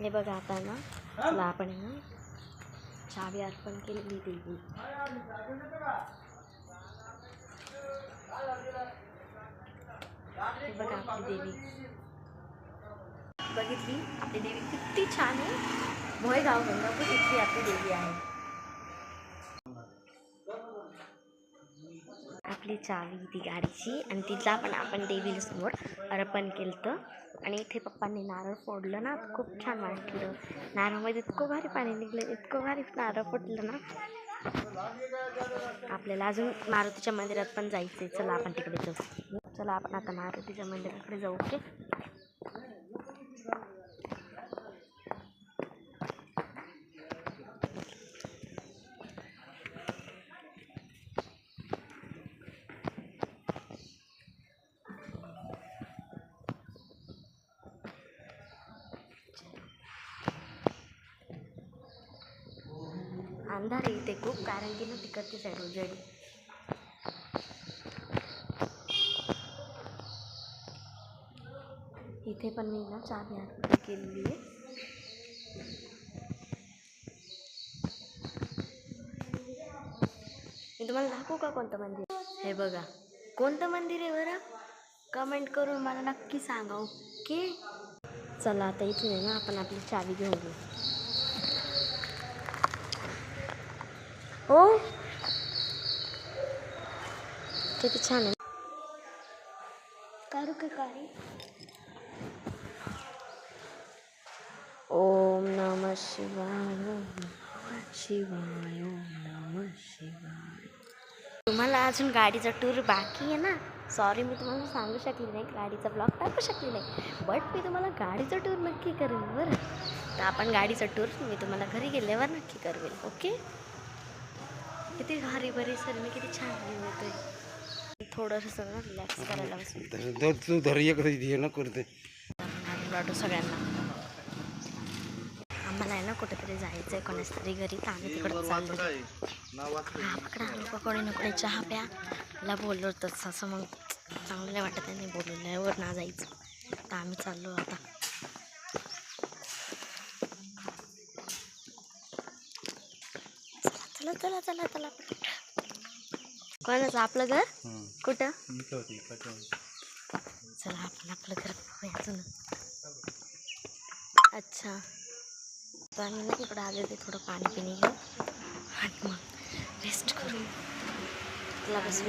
हे बघा आता ना चला आपण आहे ना चावी अर्पण केलेली देवी. हे बघा आपली देवी बघितली. आपली देवी किती छान आहे. भोयगाव गंगापूर इथली आपली देवी आहे. आपली चावी ती गाडीची आणि तिला पण आपण देवीला समोर अर्पण केलं. आणि इथे पप्पांनी नारळ फोडलं ना, खूप छान वाटलं. नारळमध्ये इतकं भारी पाणी निघलं, इतकं भारी नारळ फोडलं ना. आपल्याला अजून मारुतीच्या मंदिरात पण जायचं आहे. चला आपण तिकडे जाऊ. चला आपण आता मारुतीच्या मंदिराकडे जाऊ. ओके. अंधार आहे इथे खूप, कारण की ना तिकडची साईड उजेडी. इथे पण मी ना चावी अर्पण केलेली आहे. मी तुम्हाला दाखवू का कोणतं मंदिर? हे बघा कोणतं मंदिर आहे बरं, कमेंट करून मला नक्की सांगा. ओके. चला आता इथे ना आपण आपली चावी घेऊन घेऊ. हो किती छान आहे. करू का काही? ओम नमः शिवाय, ओम नमः शिवाय, ओम नमः शिवाय. तुम्हाला अजून गाडीचा टूर बाकी आहे ना. सॉरी मी तुम्हाला सांगू शकले नाही, गाडीचा ब्लॉग टाकू शकले नाही, बट मी तुम्हाला गाडीचा टूर नक्की करेन बरं. तर आपण गाडीचा टूर मी तुम्हाला घरी गेल्यावर नक्की करेल. ओके. किती भारी बरी सर, मी किती छान होतोय. थोडंसं ना रिलॅक्स करायला बसू सगळ्यांना. आम्हाला आहे ना कुठेतरी जायचं आहे कोणाच तरी घरी, तर आम्ही तिकडं चाललो. पकडे नको चहा प्याला बोललो तसं, असं मग चांगलं नाही वाटत आहे. नाही बोलल्यावर ना जायचं, तर आम्ही चाललो आता. चला चला चला चला. कोणाचं आपलं घर कुठं? चला आपण आपलं घर बघूया अजून. अच्छा, तर आम्ही ना इकडं आले होते, थोडं पाणी पिणे घेऊ आणि मग रेस्ट करू. चला बसू.